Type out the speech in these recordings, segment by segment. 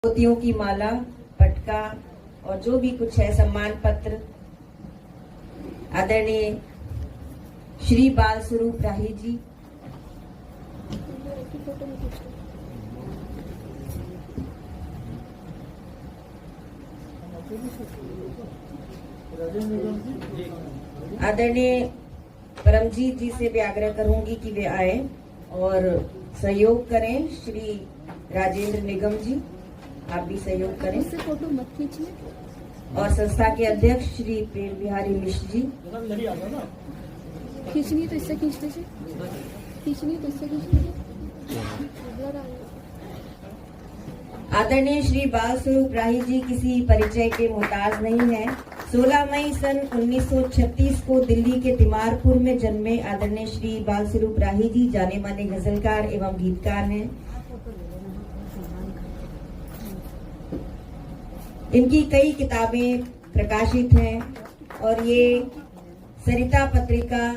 मोतियों की माला, पटका और जो भी कुछ है सम्मान पत्र आदरणीय श्री बाल स्वरूप राही जी। आदरणीय परमजीत जी से भी आग्रह करूंगी कि वे आए और सहयोग करें। श्री राजेंद्र निगम जी, आप भी सहयोग करें। इससे फोटो मत खींचिए। और संस्था के अध्यक्ष श्री प्रेम बिहारी मिश्र जी। खींचनी तो इससे खींच लीजिए, खींचनी तो इससे खींच लीजिए। आदरणीय श्री बाल स्वरूप राही जी किसी परिचय के मोहताज नहीं है। 16 मई सन 1936 को दिल्ली के तिमारपुर में जन्मे आदरणीय श्री बाल स्वरूप राही जी जाने माने गजलकार एवं गीतकार हैं। इनकी कई किताबें प्रकाशित हैं और ये सरिता पत्रिका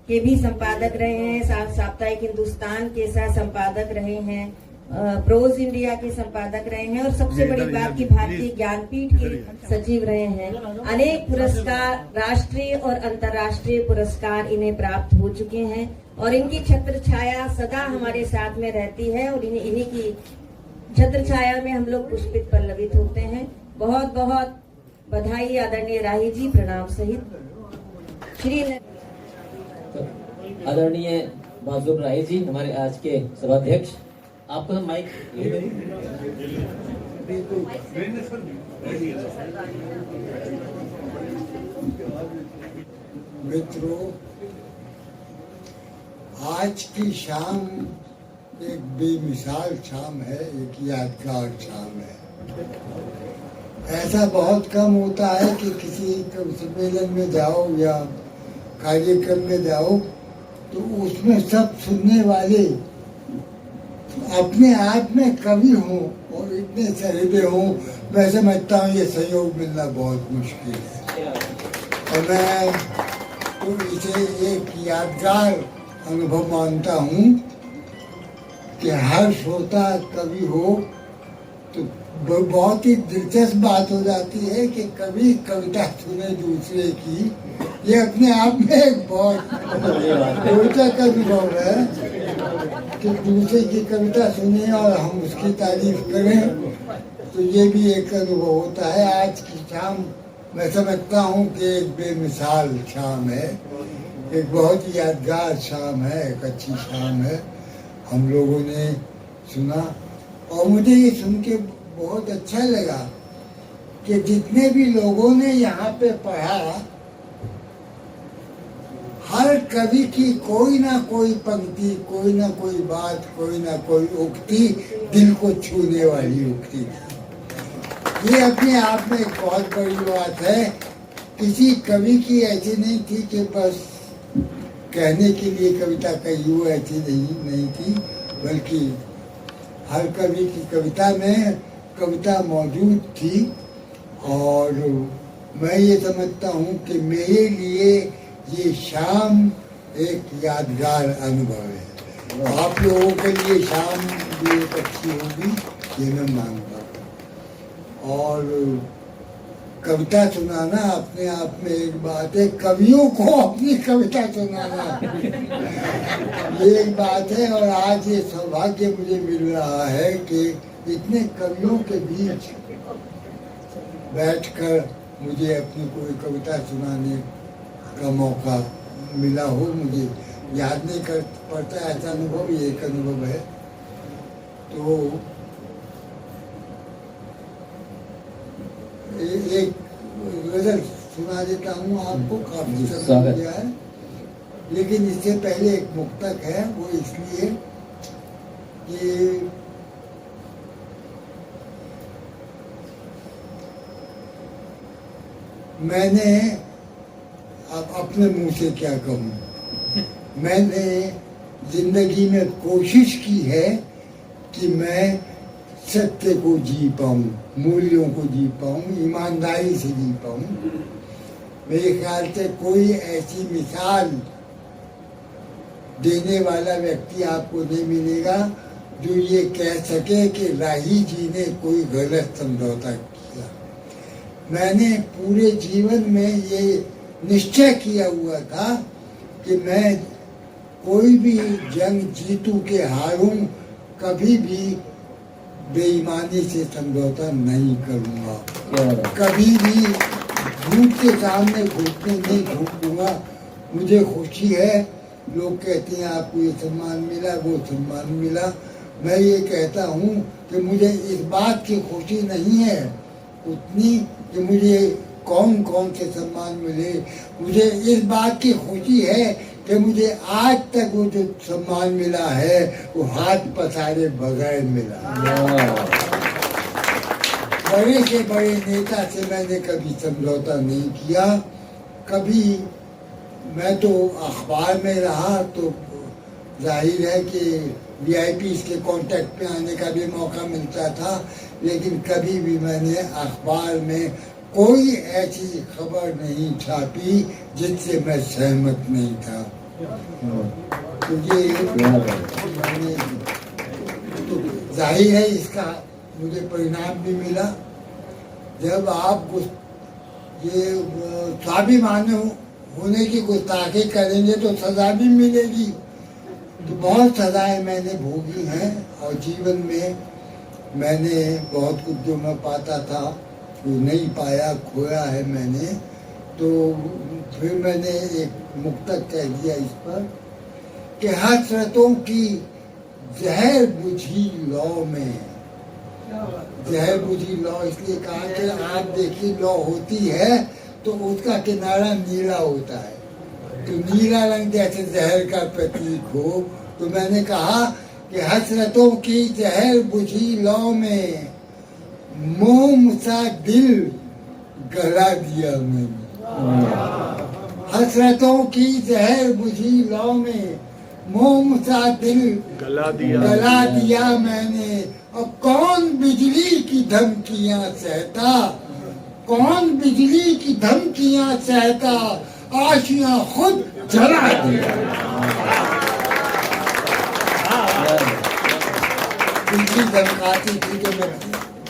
के भी संपादक रहे हैं, साप्ताहिक हिंदुस्तान के सह संपादक रहे हैं, प्रोज इंडिया के संपादक रहे हैं और सबसे बड़ी बात की भारतीय ज्ञानपीठ के सचिव रहे हैं। अनेक पुरस्कार, राष्ट्रीय और अंतर्राष्ट्रीय पुरस्कार इन्हें प्राप्त हो चुके हैं और इनकी छत्र छाया सदा हमारे साथ में रहती है और इन्हीं की छत्र छाया में हम लोग पुष्पित पल्लवित होते हैं। बहुत बहुत बधाई आदरणीय राही जी, प्रणाम सहित। श्री आदरणीय बाल राही जी हमारे आज के सभाध्यक्ष, आपको माइक मित्रों, आज की शाम एक बेमिसाल शाम है, एक यादगार शाम है। ऐसा बहुत कम होता है कि किसी सम्मेलन में जाओ या कार्यक्रम में जाओ तो उसमें सब सुनने वाले अपने आप में कवि हों और इतने सहृदय हों। मैं समझता हूँ ये सहयोग मिलना बहुत मुश्किल है और मैं तो इसे एक यादगार अनुभव मानता हूँ कि हर श्रोता कवि हो तो बहुत ही दिलचस्प बात हो जाती है कि कवि कविता सुने दूसरे की। ये अपने आप में एक बहुत रोचक अनुभव है कि दूसरे की कविता सुने और हम उसकी तारीफ करें, तो ये भी एक अनुभव होता है। आज की शाम मैं समझता हूँ कि एक बेमिसाल शाम है, एक बहुत ही यादगार शाम है, एक अच्छी शाम है। हम लोगों ने सुना और मुझे ये सुन के बहुत अच्छा लगा कि जितने भी लोगों ने यहाँ पे पढ़ा, हर कवि की कोई ना कोई पंक्ति, कोई ना कोई बात, कोई ना कोई उक्ति दिल को छूने वाली उक्ति थी। ये अपने आप में एक बहुत बड़ी बात है। किसी कवि की ऐसी नहीं थी कि बस कहने के लिए कविता कही हो, ऐसी नहीं थी, बल्कि हर कवि की कविता में कविता मौजूद थी। और मैं ये समझता हूँ कि मेरे लिए ये शाम एक यादगार अनुभव है। आप लोगों के लिए शाम भी एक अच्छी होगी, ये मैं मानता हूँ। और कविता सुनाना अपने आप में एक बात है, कवियों को अपनी कविता सुनाना ये एक बात है। और आज ये सौभाग्य मुझे मिल रहा है कि इतने कवियों के बीच बैठकर मुझे अपनी कोई कविता सुनाने का मौका मिला हो। मुझे याद नहीं कर पड़ता ऐसा अनुभव, ये एक अनुभव है। तो एक गजल सुना देता हूँ आपको, काफी समय गया है, लेकिन इससे पहले एक मुक्तक है। वो इसलिए कि मैंने अब अपने मुंह से क्या कहूँ, मैंने जिंदगी में कोशिश की है कि मैं सत्य को जी पाऊँ, मूल्यों को जी पाऊँ, ईमानदारी से जी पाऊँ। मेरे ख्याल से कोई ऐसी मिसाल देने वाला व्यक्ति आपको नहीं मिलेगा जो ये कह सके कि राही जी ने कोई गलत समझौता किया। मैंने पूरे जीवन में ये निश्चय किया हुआ था कि मैं कोई भी जंग जीतू के हारूं, कभी भी बेईमानी से समझौता नहीं करूंगा, कभी भी झूठ के सामने घुटने नहीं घूमूंगा। मुझे खुशी है, लोग कहते हैं आपको ये सम्मान मिला, वो सम्मान मिला। मैं ये कहता हूँ कि मुझे इस बात की खुशी नहीं है उतनी कि मुझे कौन कौन से सम्मान मिले। मुझे इस बात की खुशी है कि मुझे आज तक वो जो सम्मान मिला है वो हाथ पसारे बगैर मिला। बड़े से बड़े नेता से मैंने कभी समझौता नहीं किया। कभी मैं तो अखबार में रहा तो जाहिर है कि वीआईपी के कांटेक्ट में आने का भी मौका मिलता था, लेकिन कभी भी मैंने अखबार में कोई ऐसी खबर नहीं छापी जिससे मैं सहमत नहीं था। तो ये तो जाहिर है इसका मुझे परिणाम भी मिला। जब आप ये स्वाभिमान होने की गुस्ताखी करेंगे तो सजा भी मिलेगी। तो बहुत सजाएं मैंने भोगी हैं और जीवन में मैंने बहुत कुछ जो मैं पाता था वो नहीं पाया, खोया है मैंने। तो फिर मैंने एक मुक्तक कह दिया इस पर कि हसरतों की जहर बुझी लौ में, जहर बुझी लौ इसलिए कहा कि आप देखिए लौ होती है तो उसका किनारा नीला होता है, तो नीला रंग जैसे जहर का प्रतीक हो। तो मैंने कहा कि हसरतों की जहर बुझी लौ में मोम सा दिल गला दिया मैंने। हसरतों की जहर बुझी लौ में मोम सा दिल गला दिया मैंने। और कौन बिजली की धमकियां सहता, कौन बिजली की धमकियां सहता, आशियां खुद जला दिया। बिजली धमकाती थी कि मैं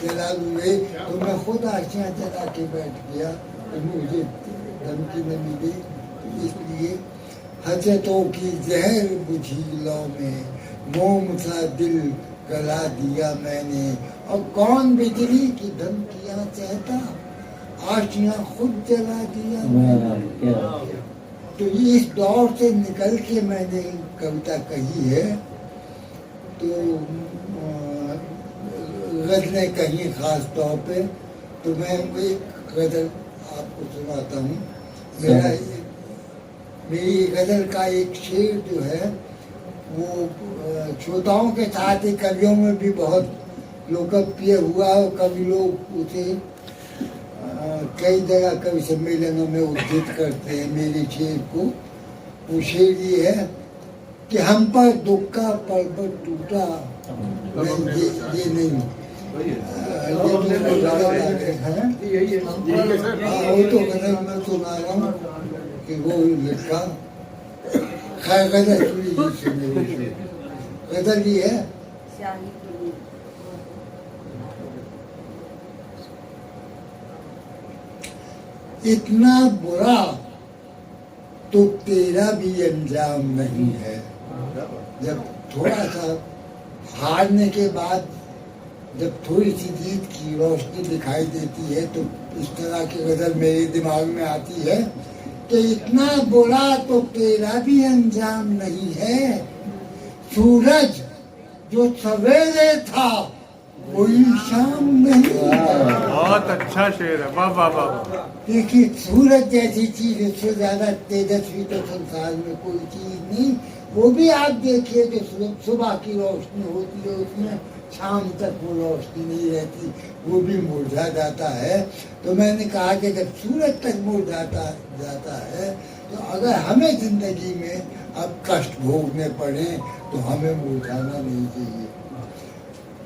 जला लूंगी, तो मैं खुद आशियां जला के बैठ गया, तो मुझे धमकी न मिली। इसलिए हसरतों की जहर बुझी लौ में मोम सा दिल गला दिया मैंने। और कौन बिजली की धमकियां सहता, आशियां खुद जला दिया मैंने। तो इस दौर से निकल के मैंने कविता कही है। तो गज़लें कही खास तौर पे, तो मैं एक गज़ल आपको सुनाता हूँ। मेरी गज़ल का एक शेर जो है वो श्रोताओं के साथ ही कवियों में भी बहुत लोकप्रिय हुआ और कवि लोग उसे कई जगह कवि सम्मेलनों में उद्धृत करते हैं मेरे शेर को। वो शेर ये है कि हम पर दुख का पर्वत टूटा, ये नहीं, वो तो गज़ल मैं सुना रहा हूँ कि वो लिखा। खैर गज़ल ये है, इतना बुरा तो तेरा भी अंजाम नहीं है। जब थोड़ा सा हारने के बाद जब थोड़ी सी जीत की रोशनी दिखाई देती है तो इस तरह की गज़ल मेरे दिमाग में आती है कि इतना बुरा तो तेरा भी अंजाम नहीं है। सूरज जो सवेरे था वही शाम नहीं है। बहुत अच्छा शेर है, वाह वाह वाह। देखिए सूरज जैसी चीज, उससे ज्यादा तेजस्वी तो संसार में कोई चीज नहीं। वो भी आप देखिए जो सुबह की रोशनी होती है उसमें शाम तक वो रोशनी नहीं रहती, वो भी मुरझा जाता है। तो मैंने कहा कि जब सूरज तक मुरझाता जाता है तो अगर हमें जिंदगी में अब कष्ट भोगने पड़े तो हमें मुरझाना नहीं चाहिए।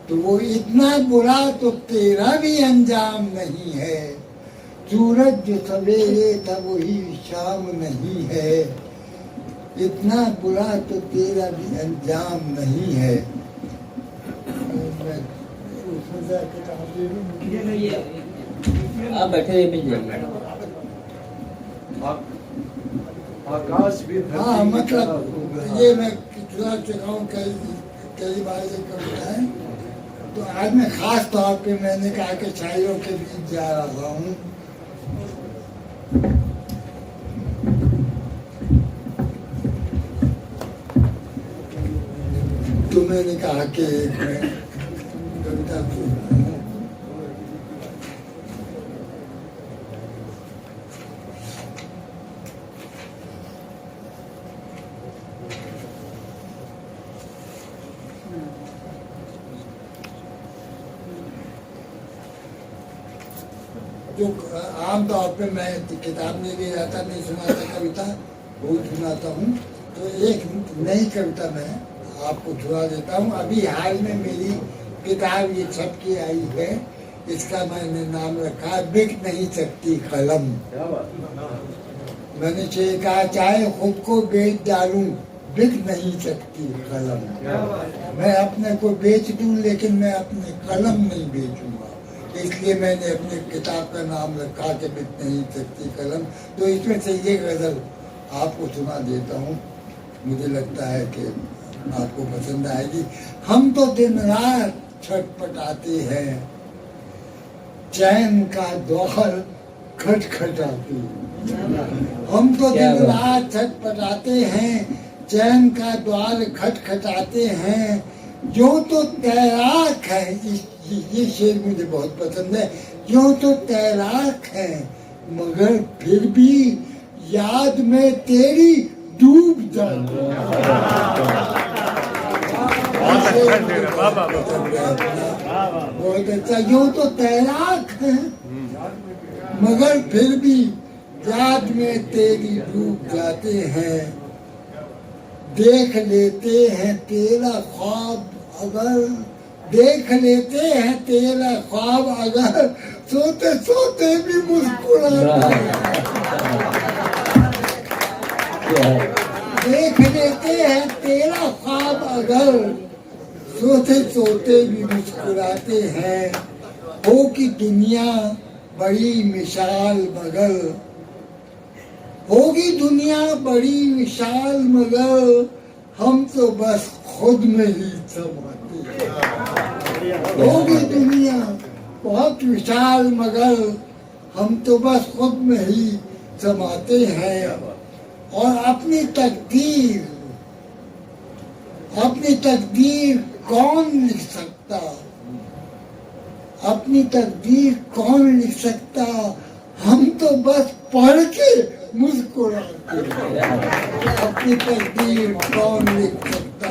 तो वो इतना बुरा तो तेरा भी अंजाम नहीं है। सूरज जो सवेरे था वही शाम नहीं है। इतना बुरा तो तेरा भी अंजाम नहीं है। सा किताब ले लूं। आप बैठे रहिए, मिल जाएगी। आकाश भी हाँ मतलब ये मैं चुरा चुका हूँ कई बार ये कविता है। तो आज मैं खास तौर पे मैंने कहा कि शायरों के बीच जा रहा हूँ। तो मैंने कहा कि एक मैं कविता सुनाऊं। जो आमतौर पे मैं किताब में भी जाता नहीं सुनाता कविता, बहुत सुनाता हूँ। तो एक नई कविता मैं आपको सुना देता हूँ। अभी हाल में मेरी किताब ये छप के आई है। इसका मैंने नाम रखा बिक नहीं सकती कलम। मैंने कहा चाहे खुद को बेच डालूं, बिक नहीं सकती कलम। मैं अपने को बेच दूं लेकिन मैं अपनी कलम नहीं बेचूंगा। इसलिए मैंने अपनी किताब का नाम रखा कि बिक नहीं सकती कलम। तो इसमें से ये गजल आपको सुना देता हूँ, मुझे लगता है कि आपको पसंद आएगी। हम तो दिन रात छटपटाते हैं, चैन का द्वार खटखटाते। हम तो दिन रात छटपटाते हैं, चैन का द्वार खटखटाते हैं। जो तो तैराक है, ये शेर मुझे बहुत पसंद है। जो तो तैराक है मगर फिर भी याद में तेरी डूब जाते हैं। बहुत अच्छा। जो तो तैराक है मगर फिर भी याद में तेरी डूब जाते हैं। देख लेते हैं तेरा ख्वाब अगर, देख लेते हैं तेरा ख्वाब अगर, सोते सोते भी मुस्कुराते हैं। देख लेते हैं तेरा ख्वाब अगर, सोते सोते भी मुस्कुराते हैं। होगी दुनिया बड़ी विशाल मगर, होगी दुनिया बड़ी विशाल मगर, हम तो बस खुद में ही समाते हैं। होगी दुनिया बहुत विशाल मगर, हम तो बस खुद में ही समाते हैं। और अपनी तकदीर कौन लिख सकता, अपनी तकदीर कौन लिख सकता, हम तो बस पढ़ के मुस्कुराते हैं। अपनी तकदीर कौन लिख सकता,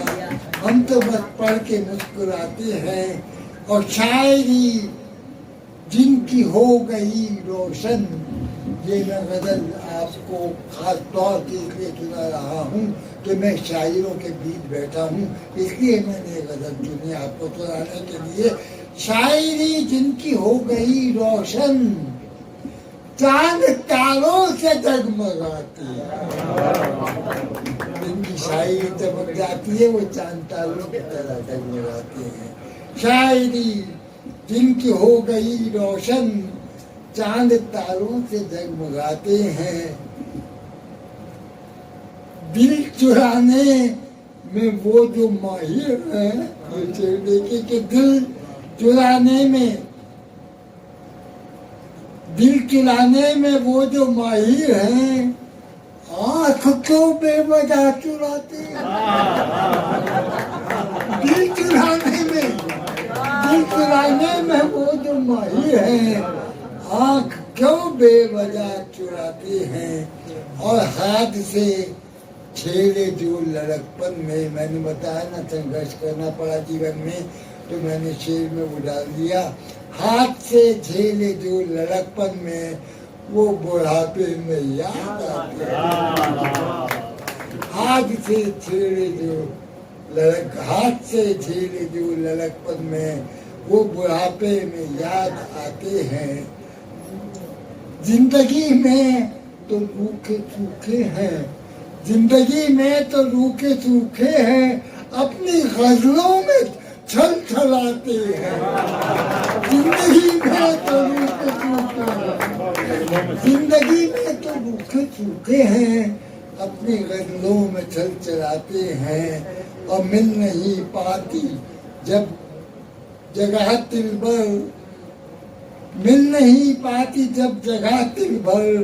हम तो बस पढ़ के मुस्कुराते हैं। और शायरी जिनकी हो गई रोशन, ये मैं गजल आपको खास तौर से इसलिए सुना रहा हूँ कि मैं शायरों के बीच बैठा हूँ, इसलिए मैंने गजल चुनी आपको सुनाने के लिए। शायरी जिनकी हो गई रोशन, चांद तारों से जगमगाती है। जिनकी शायरी चमक जाती है वो चांद तारों की तरह जगमगाती है। शायरी जिनकी हो गई रोशन, चांद तारों से जगमगाते हैं। दिल चुराने में वो जो माहिर हैं, देखिए कि दिल चुराने में वो जो माहिर हैं, आँख क्यों बेवजह चुराते हैं। दिल चुराने में वो जो माहिर हैं, आँख क्यों बेवजह चुराते हैं। और हाथ से छेड़े जो लड़कपन में, मैंने बताया ना संघर्ष करना पड़ा जीवन में, तो मैंने शेर में वो डाल दिया। हाथ से झेले जो लड़कपन में, वो बुढ़ापे में याद आते हैं। हाथ से झेले जो लड़कपन में, वो बुढ़ापे में याद आते हैं। जिंदगी में तो रूखे सूखे हैं, जिंदगी में तो रूखे सूखे हैं, अपनी गजलों में छल छलाते हैं। जिंदगी में तो रूखे चूके हैं, जिंदगी में तो रूखे चूके हैं, अपनी गजलों में छल चलाते हैं। और मिल नहीं पाती जब जगह तिल भर, मिल नहीं पाती जब जगह तिल भर,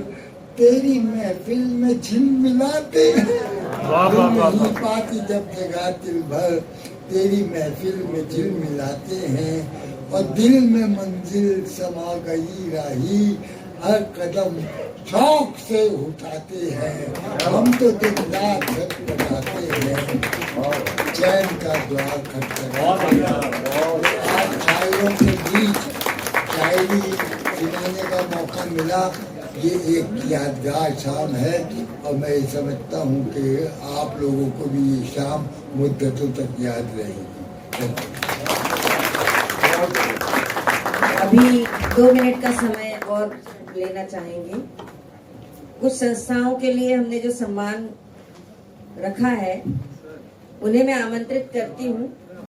तेरी महफिल में झिलमिलाते हैं। मिल नहीं पाती जब जगह तिल भर, तेरी महफिल में झिलमिलाते हैं। और दिल में मंजिल समा गई राही, हर कदम शौक से उठाते हैं। हम तो दिन रात खटखटाते हैं और चैन का द्वार खटखटाते हैं। आज शायरों के बीच शायरी सुनाने का मौका मिला, ये एक यादगार शाम है। और मैं समझता हूँ कि आप लोगों को भी ये शाम मुद्दतों तक याद रहेगी। अभी 2 मिनट का समय और लेना चाहेंगे। कुछ संस्थाओं के लिए हमने जो सम्मान रखा है, उन्हें मैं आमंत्रित करती हूँ